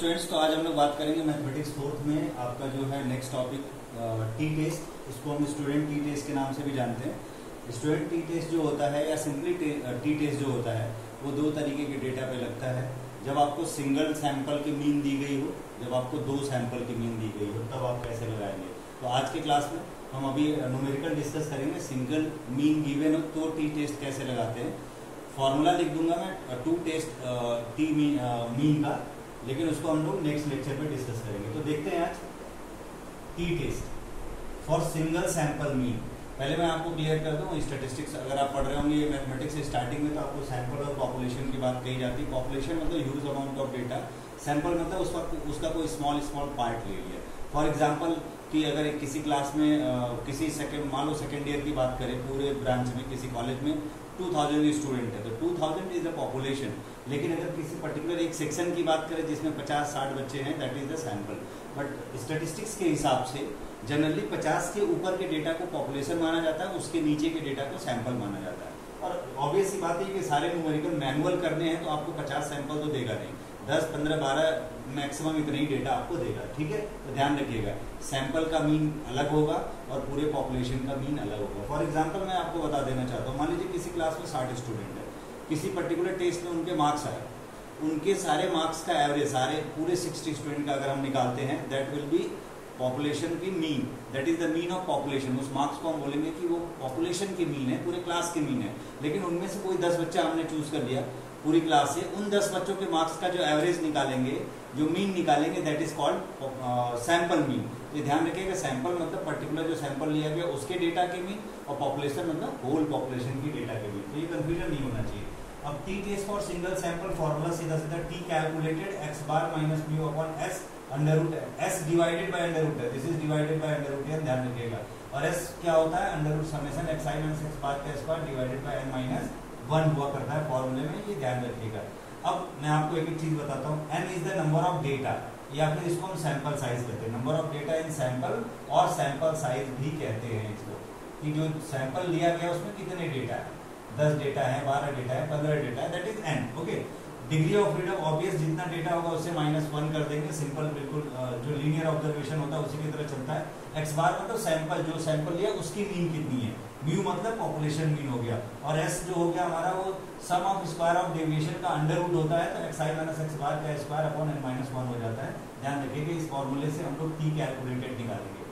Students, तो आज हम लोग बात करेंगे मैथमेटिक्स फोर्थ में आपका जो है नेक्स्ट टॉपिक टी टेस्ट। इसको हम स्टूडेंट टी टेस्ट के नाम से भी जानते हैं। स्टूडेंट टी टेस्ट जो होता है या सिंपली टी टेस्ट जो होता है वो दो तरीके के डेटा पे लगता है। जब आपको सिंगल सैंपल की मीन दी गई हो, जब आपको दो सैंपल की मीन दी गई हो, तब आप कैसे लगाएंगे। तो आज के क्लास में हम अभी न्यूमेरिकल डिस्कस करेंगे। सिंगल मीन गिवन हो तो टी टेस्ट कैसे लगाते हैं। फॉर्मूला लिख दूंगा मैं टू टेस्ट टी मीन का, लेकिन उसको हम लोग नेक्स्ट लेक्चर में डिस्कस करेंगे। तो देखते हैं आज T test for single sample mean. पहले मैं आपको क्लियर कर दूं, स्टैटिस्टिक्स अगर आप पढ़ रहे होंगे ये मैथमेटिक्स स्टार्टिंग में, तो आपको सैंपल और पॉपुलेशन की बात कही जाती है। पॉपुलेशन मतलब huge amount of data, sample मतलब उसका कोई स्मॉल पार्ट ले लिया। फॉर एग्जाम्पल कि अगर किसी क्लास में किसी मान लो सेकेंड ईयर की बात करें, पूरे ब्रांच में किसी कॉलेज में 2000 स्टूडेंट है, तो 2000 इज द पॉपुलेशन। लेकिन अगर किसी पर्टिकुलर एक सेक्शन की बात करें जिसमें 50-60 बच्चे हैं, that is the sample. But statistics के हिसाब से जनरली 50 के ऊपर के डेटा को पॉपुलेशन माना जाता है, उसके नीचे के डेटा को सैंपल माना जाता है। और ऑब्वियस सी बात है कि सारे न्यूमेरिकल मैनुअल करने हैं तो आपको 50 सैंपल तो देगा नहीं, 10, 15, 12 मैक्सिमम इतना ही डेटा आपको देगा। ठीक है, तो ध्यान रखिएगा, सैंपल का मीन अलग होगा और पूरे पॉपुलेशन का मीन अलग होगा। फॉर एग्जांपल मैं आपको बता देना चाहता हूँ, मान लीजिए किसी क्लास में 60 स्टूडेंट है, किसी पर्टिकुलर टेस्ट में उनके मार्क्स आए, उनके सारे मार्क्स का एवरेज सारे पूरे 60 स्टूडेंट का अगर हम निकालते हैं, दैट विल बी पॉपुलेशन की mean, that is the mean of population. उस मार्क्स को हम बोलेंगे कि वो पॉपुलेशन की मीन है, पूरे क्लास की मीन है। लेकिन उनमें से कोई 10 बच्चा हमने चूज कर लिया पूरी क्लास से, उन 10 बच्चों के मार्क्स का जो एवरेज निकालेंगे, जो मीन निकालेंगे, that is called sample mean. तो ध्यान रखिएगा, सैंपल मतलब पर्टिकुलर जो सैंपल लिया गया उसके डेटा के मीन, और पॉपुलेशन मतलब होल पॉपुलेशन की डेटा के मीन। तो ये कंफ्यूजन नहीं होना चाहिए। अब T test for single sample formula सीधा सीधा T calculated x bar minus mu upon s under root s divided by under root है, this is divided by under root है, ध्यान रखिएगा। और s क्या होता है, under root summation xi minus x bar का square divided by n minus 1 हुआ करता है फॉर्मूले में, ये ध्यान रखिएगा। अब मैं आपको एक चीज बताता हूँ, n is the number of data, या फिर इसको हम सैंपल साइज कहते हैं। Number of data in sample, और सैंपल साइज भी कहते हैं इसको, कि जो सैंपल लिया गया उसमें कितने डेटा है, 10 डेटा है, 12 डेटा है, 15 डेटा है, that is n। Okay, degree of freedom obvious, जितना डेटा होगा उससे -1 कर देंगे, सिंपल बिल्कुल जो लीनियर ऑब्जर्वेशन होता है उसी की तरह चलता है। x बार मतलब सैंपल, जो सैंपल लिया उसकी मीन कितनी है, म्यू मतलब पॉपुलेशन मीन हो गया, और s जो हो गया हमारा वो सम ऑफ स्क्वायर ऑफ डेविएशन का अंडर रूट होता है, तो xi माइनस x बार का स्क्वायर अपॉन n माइनस 1 हो जाता है। ध्यान रखिएगा, इस फॉर्मूले से हम लोग t कैलकुलेटेड निकालेंगे।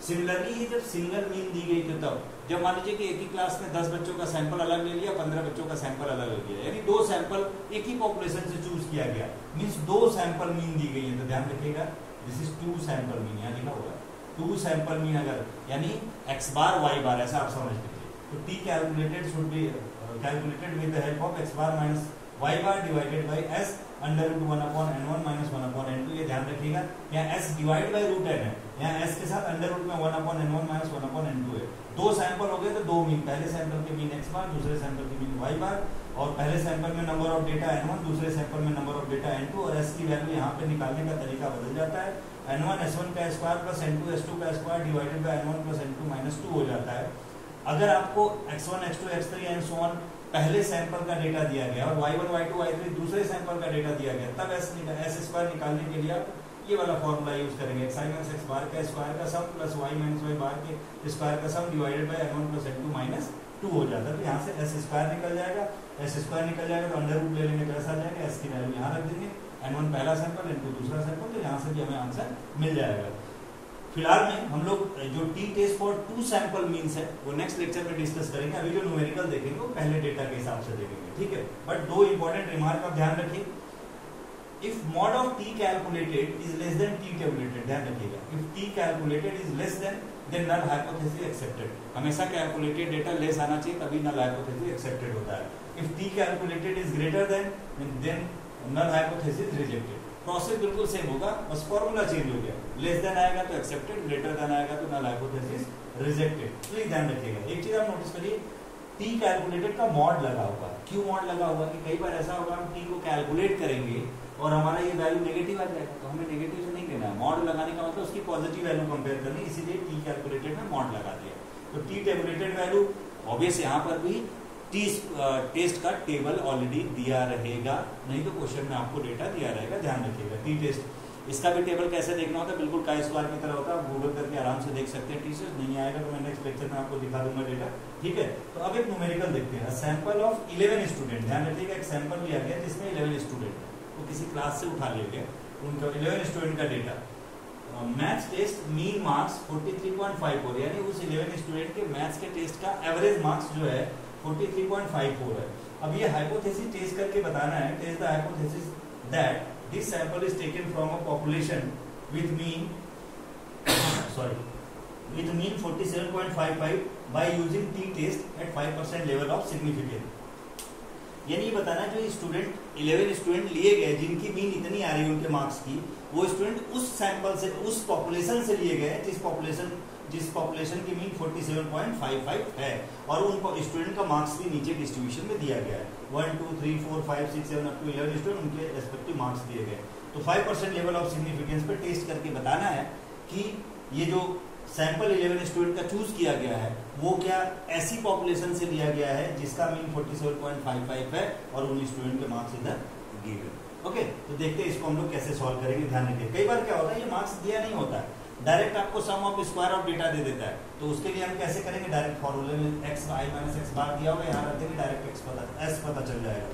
सिमिलरली ये जब सिंगल मीन दी गई थी, तब जब मान लीजिए कि एक ही क्लास में 10 बच्चों का सैंपल अलग ले लिया, 15 बच्चों का सैंपल अलग ले लिया, यानी 2 सैंपल एक ही पॉपुलेशन से चूज किया गया, मींस 2 सैंपल मीन दी गई है। तो ध्यान रखिएगा, दिस इज 2 सैंपल मीन, यहाँ लिखा होगा 2 सैंपल मीन, अगर यानी x बार y बार, ऐसा आप समझ लीजिए। तो t calculated should be calculated with the help of x bar minus y bar divided by s under root 1 upon n1 minus 1 upon n2। ये ध्यान रखिएगा, यहाँ s divide by root n है, यहाँ s के साथ अंडर रूट में 1 upon n1 minus 1 upon n2 है। 2 सैंपल हो गए तो 2 मीन, पहले सैंपल की मीन x बार, दूसरे सैंपल की मीन y बार, और पहले सैंपल में नंबर ऑफ डेटा n1, दूसरे सैंपल में नंबर ऑफ डेटा n2, और s की वैल्यू यहाँ पे निकालने का तरीका बदल जाता है, n1 s1 का स्क्वायर प्लस n2 s2 का square divided bye n1 plus n2 minus 2 हो जाता है। अगर आपको x1 x2 x3 and so on पहले सैंपल का डेटा दिया गया और y1 y2 y3 दूसरे सैंपल का डेटा दिया गया, तब s स्क्वायर निकालने के लिए आप ये वाला फॉर्मूला यूज करेंगे, xi माइनस x बार का स्क्वायर का सम प्लस y माइनस y बार के स्क्वायर का सम divided by n1 plus n2 minus 2 हो जाता है। तो यहाँ से s स्क्वायर निकल जाएगा, s स्क्वायर निकल जाएगा तो अंडर रूट ले लेंगे तो ऐसा आ जाएगा, s की वैल्यू यहाँ रख देंगे, n1 पहला सैंपल, n2 दूसरा सैंपल, तो यहाँ से भी हमें आंसर मिल जाएगा। फिलहाल में हम लोग जो T test for 2 sample means है वो नेक्स्ट लेक्चर में डिस्कस करेंगे। अभी जो न्यूमेरिकल देखेंगे वो पहले डेटा के हिसाब से देखेंगे, ठीक है। बट 2 इंपॉर्टेंट रिमार्क आप ध्यान रखिए, if mod of t calculated is less than t tabulated, ध्यान रखिएगा, if t calculated is less than null hypothesis accepted. हमेशा कैलकुलेटेड डेटा लेस आना चाहिए, तभी नल हाइपोथेसिस एक्सेप्टेड होता है। If t calculated is greater than null hypothesis rejected. Process बिल्कुल same होगा, बस फॉर्मूला चेंज हो गया, लेस देन आएगा तो एक्सेप्टेड, ग्रेटर देन आएगा तो नल हाइपोथेसिस रिजेक्टेड। प्लीज ध्यान रखिएगा, एक चीज आप नोटिस करिए, t कैलकुलेटेड का मॉड लगा हुआ है। क्यों मॉड लगा हुआ है कि कई बार ऐसा होगा हम t को कैलकुलेट करेंगे और हमारा ये वैल्यू नेगेटिव आ जाएगा, तो हमें नेगेटिव से नहीं लेना है। मॉड लगाने का मतलब उसकी पॉजिटिव वैल्यू कंपेयर करनी, इसीलिए t कैलकुलेटेड में मॉड लगा दिया। तो t टेबुलेटेड वैल्यू ऑब्वियस यहाँ पर भी टेस्ट का टेबल ऑलरेडी दिया रहेगा, नहीं तो क्वेश्चन में आपको डेटा दिया रहेगा, ध्यान रखिएगा। टी टेस्ट इसका भी टेबल कैसे देखना होता है, बिल्कुल काई स्क्वायर की तरह होता है, आप गूगल करके आराम से देख सकते हैं। टी टेस्ट नहीं आएगा तो मैं नेक्स्ट लेक्चर में आपको दिखा दूंगा डेटा, ठीक है। तो अब एक न्यूमेरिकल देखते हैं, सैंपल ऑफ 11 स्टूडेंट। ध्यान रखिएगा एक सैंपल लिया गया जिसमें 11 स्टूडेंट वो किसी क्लास से उठा लिया गया, उनका 11 स्टूडेंट का डेटा। मैथ्स टेस्ट मीन मार्क्स 43.54, यानी उस 11 स्टूडेंट के मैथ्स के टेस्ट का एवरेज मार्क्स जो है 43.54 है। अब ये हाइपोथेसिस टेस्ट करके बताना है, test the hypothesis that this sample is taken from a population with mean with mean 47.55 by using t-test at 5% level of significance। यानी ये बताना है जो स्टूडेंट 11 स्टूडेंट लिए गए जिनकी मीन इतनी आ रही है उनके मार्क्स की, वो स्टूडेंट उस सैंपल से, उस पॉपुलेशन से लिए गए जिस पॉपुलेशन की मीन 47.55 है, और उन स्टूडेंट का मार्क्स भी नीचे डिस्ट्रीब्यूशन में दिया गया है। 1 2 3 4 5 6 7 अप टू 11 स्टूडेंट, उनके रेस्पेक्टिव मार्क्स दिए गए। तो 5% लेवल ऑफ सिग्निफिकेंस पे टेस्ट करके बताना है कि ये जो सैंपल 11 स्टूडेंट का चूज किया गया है वो क्या ऐसी पॉपुलेशन से लिया गया है जिसका मीन 47.55 है और उन स्टूडेंट के मार्क्स इधर गिवन। ओके, तो देखते हैं इसको हम लोग कैसे सॉल्व करेंगे। ध्यान रखिए कई बार क्या होता है ये मार्क्स दिया नहीं होता है, डायरेक्ट आपको सम ऑफ स्क्वायर ऑफ डेटा दे देता है। तो उसके लिए हम कैसे करेंगे, डायरेक्ट फॉर्मूले में एक्स आई माइनस एक्स बार दिया होगा, यहाँ रख देंगे, डायरेक्ट एस पता चल जाएगा।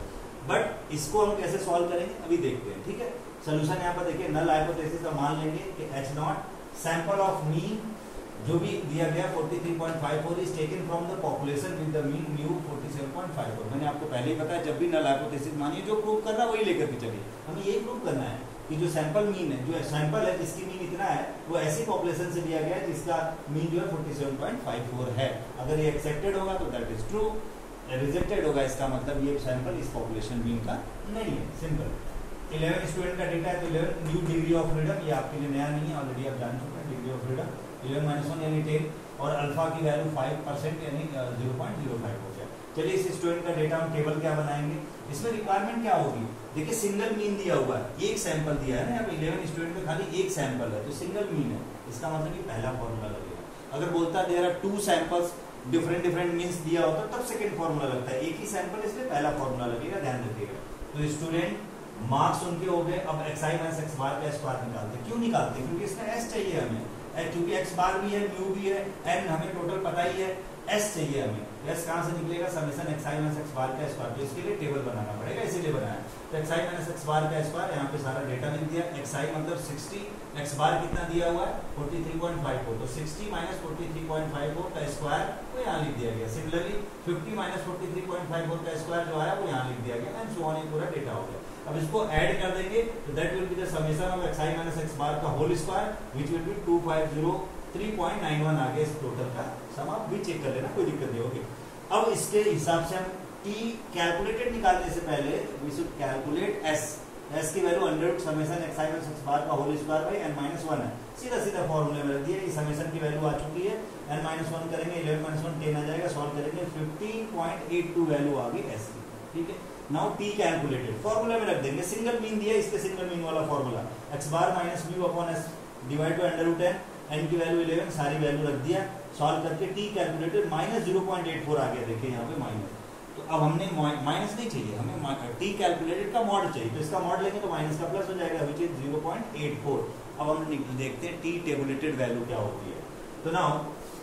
बट इसको हम कैसे सॉल्व करेंगे अभी देखते हैं, ठीक है। सोल्यूशन यहाँ पर देखिए, नल हाइपोथेसिस का मान लेंगे कि H not sample of mean जो भी दिया गया 43.54 is taken from the population with the mean mu 47.54। मैंने आपको पहले ही बताया जब भी नल हाइपोथेसिस मानिए जो प्रूव कर रहा है वही लेकर के चलिए। हमें यही प्रूव करना है कि जो सैंपल मीन है, जो सैंपल है जिसकी मीन इतना है, वो ऐसी पॉपुलेशन से लिया गया है जिसका मीन जो है 47.54 है। अगर ये एक्सेप्टेड होगा तो दैट इज ट्रू, रिजेक्टेड होगा इसका मतलब ये सैंपल इस पॉपुलेशन मीन का नहीं है। सिंपल। 11 स्टूडेंट का डेटा है तो 11 न्यू डिग्री ऑफ फ्रीडम, ये आपके लिए नया नहीं है, ऑलरेडी आप जान चुके हैं डिग्री ऑफ फ्रीडम 11 - 1 यानी 10, और अल्फा की वैल्यू 5% यानी 0.05 हो गया। चलिए इस स्टूडेंट का डेटा हम टेबल क्या बनाएंगे, इसमें रिक्वायरमेंट क्या होगी, देखिए सिंगल मीन दिया हुआ है, एक सैंपल दिया है ना, अब 11 स्टूडेंट में खाली एक सैंपल है तो सिंगल मीन है, इसका मतलब कि पहला फॉर्मूला लगेगा। अगर बोलता है there are 2 samples different means दिया होता तब सेकंड फॉर्मूला लगता है, एक ही सैंपल इसलिए पहला फॉर्मूला लगेगा, ध्यान रखिएगा। तो स्टूडेंट मार्क्स उनके हो गए। अब x I minus X bar का स्क्वायर निकालते, क्यों निकालते, क्योंकि इसमें एस चाहिए हमें, क्योंकि एक्स बार भी है, म्यू भी है, एन हमें टोटल पता ही है, एस चाहिए हमें। एस कहाँ से निकलेगा, summation X I minus X bar का स्क्वायर, तो इसके लिए टेबल बनाना पड़ेगा, इसीलिए बनाया। तो x I minus X bar का स्क्वायर, यहाँ पे सारा डेटा लिख दिया। एक्स आई मतलब 60, एक्स बार कितना दिया हुआ है 43.54, तो 60 - 43.54 का स्क्वायर वो यहाँ लिख दिया गया। सिमिलरली 50 - 43.54 का स्क्वायर जो है वो यहाँ लिख दिया गया, एंड सो ऑन, ये पूरा डेटा हो गया। अब इसको ऐड कर देंगे तो that will be the summation of X I minus X bar का whole square which will be 2503.91 आ गया। इस टोटल का सम आप भी चेक कर लेना, कोई दिक्कत नहीं होगी। अब इसके हिसाब से हम टी कैलकुलेटेड निकालने से पहले we should calculate S. S की value under summation X I minus X bar का होल स्क्वायर बाई n - 1 है, सीधा फॉर्मूले में रख दिया। ये समेशन की वैल्यू आ चुकी है, n - 1 करेंगे 11 - 1 10 आ जाएगा, सॉल्व करेंगे 15.82 वैल्यू आ गई एस की, ठीक है। नाउ टी कैलकुलेटेड फॉर्मूला में रख देंगे, सिंगल मीन दिया इसके सिंगल मीन वाला formula x bar minus mu upon S divide by √n, n की वैल्यू 11, सारी वैल्यू रख दिया, सॉल्व करके टी कैलकुलेटेड -0.84 आ गया, देखिए यहाँ पे माइनस। तो अब हमने माइनस नहीं चाहिए, हमें टी कैलकुलेटेड का मॉड चाहिए, तो इसका मॉड लेंगे तो माइनस का प्लस हो जाएगा, विच इज 0.84। अब हम देखते हैं टी टेबुलेटेड वैल्यू क्या होती है। तो नाउ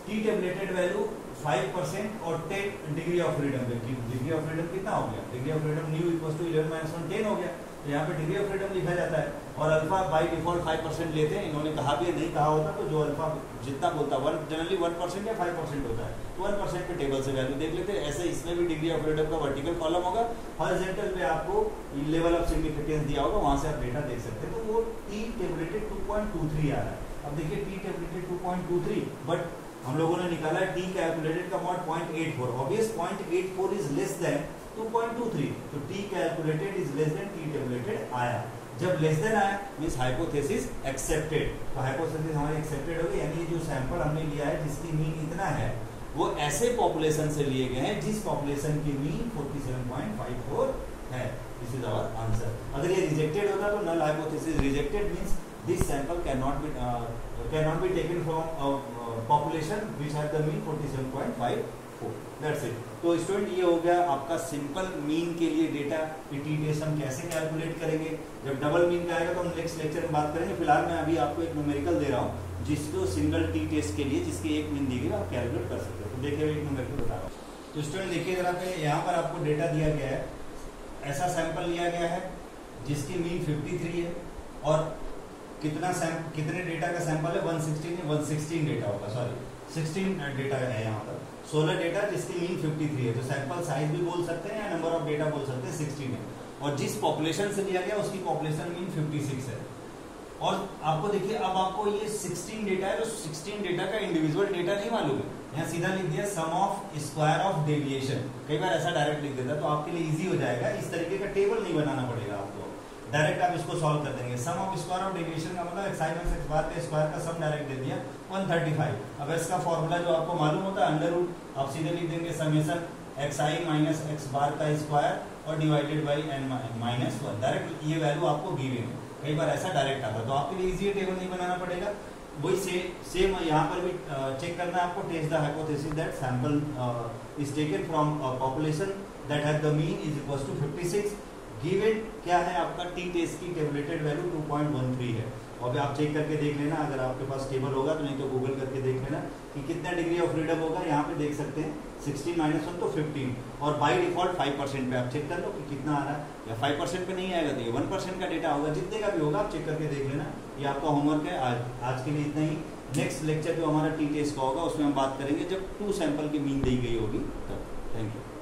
टी टेबुलेटेड वैल्यू 5% और 10 degree of freedom. Degree of freedom कितना हो गया, degree of freedom nu equals to 11 - 1 10 हो गया, तो यहाँ पे डिग्री ऑफ फ्रीडम लिखा जाता है। और अल्फा बाय डिफॉल्ट 5% लेते हैं, इन्होंने कहा भी नहीं कहा होता, तो जो अल्फा जितना बोलता है जनरली 1% या 5% होता है, तो 1% पे टेबल से वैल्यू देख लेते हैं। ऐसे इसमें भी डिग्री ऑफ फ्रीडम का वर्टिकल कॉलम होगा, हॉरिजॉन्टल में आपको लेवल ऑफ सिग्निफिकेंस दिया होगा, वहां से आप डेटा देख सकते हैं। तो वो टी टेबुलेटेड 2.23 आ रहा है। अब देखिए टी टेबुलेटेड 2.23, बट हम लोगों ने निकाला है टी कैलकुलेटेड का mod 0.84, obvious 0.84 is less then 2.23, तो T calculated is less then T tabulated आया। जब लेस देन आया मींस हाइपोथेसिस एक्सेप्टेड, तो हाइपोथेसिस हमारी एक्सेप्टेड हो गई, यानी जो सैंपल हमने लिया है जिसकी मीन इतना है वो ऐसे पॉपुलेशन से लिए गए हैं जिस पॉपुलेशन की मीन 47.54 है। This is our answer. अगर ये रिजेक्टेड होता तो null hypothesis rejected means this sample can not be taken from population which have the mean 47.54 that's it. तो स्टूडेंट ये हो गया आपका सिंपल मीन के लिए डेटा कि टी टेस्ट हम कैसे कैलकुलेट करेंगे। जब डबल मीन का आएगा तो हम नेक्स्ट लेक्चर में बात करेंगे। फिलहाल मैं अभी आपको एक न्यूमेरिकल दे रहा हूँ जिसको सिंगल टी टेस्ट के लिए जिसकी एक मीन दी गई आप कैलकुलेट कर सकते हो। तो देखिए एक न्यूमेरिकल बता रहा हूँ। तो स्टूडेंट देखिए जरा पे यहाँ पर आपको डेटा दिया गया है, ऐसा सैंपल लिया गया है जिसकी मीन 53 है और कितने डेटा का सैंपल है 116 डेटा होगा, सॉरी 16 डेटा है यहाँ पर, 16 डेटा जिसकी मीन 53 है। तो सैंपल साइज भी बोल सकते हैं या नंबर ऑफ डेटा बोल सकते हैं, 16 है। और जिस पॉपुलेशन से लिया गया उसकी पॉपुलेशन मीन 56 है। और आपको देखिए अब आपको ये 16 डेटा है, तो 16 डेटा का इंडिविजुअल डेटा नहीं मालूम है, यहाँ सीधा लिख दिया सम ऑफ स्क्वायर ऑफ डेविएशन। कई बार ऐसा डायरेक्ट लिख देता है तो आपके लिए इजी हो जाएगा, इस तरीके का टेबल नहीं बनाना पड़ेगा आपको, डायरेक्ट आप इसको सॉल्व कर देंगे। सम ऑफ स्क्वायर ऑफ डेविएशन का मतलब x I minus X bar का स्क्वायर का सम डायरेक्ट दे दिया 135। अब इसका फॉर्मूला जो आपको मालूम होता है अंडर रूट, आप सीधे लिख देंगे summation X I minus X bar का स्क्वायर और divided by N minus 1। Direct ये वैल्यू आपको गिवन है, कई बार ऐसा डायरेक्ट आता है तो आपके लिए इजी टेबल नहीं बनाना पड़ेगा। वही सेम यहाँ पर भी चेक करना है आपको, test the hypothesis that sample is taken from population that have the mean is equal to 56। Given क्या है आपका टी टेस्ट की टेबलेटेड वैल्यू 2.13 है। और आप चेक करके देख लेना, अगर आपके पास टेबल होगा तो नहीं तो गूगल करके देख लेना कि कितना डिग्री ऑफ फ्रीडम होगा। यहाँ पे देख सकते हैं 16 माइनस 1 तो 15 और बाई डिफॉल्ट 5% पे आप चेक कर लो कि कितना आ रहा है, या 5% पे नहीं आएगा तो ये 1% का डेटा होगा। जितने का भी होगा आप चेक करके देख लेना। ये आपका होमवर्क है आज के लिए इतना ही। नेक्स्ट लेक्चर जो हमारा टी टेस्ट का होगा उसमें हम बात करेंगे जब 2 सैंपल की मीन दी गई होगी तब। Thank you.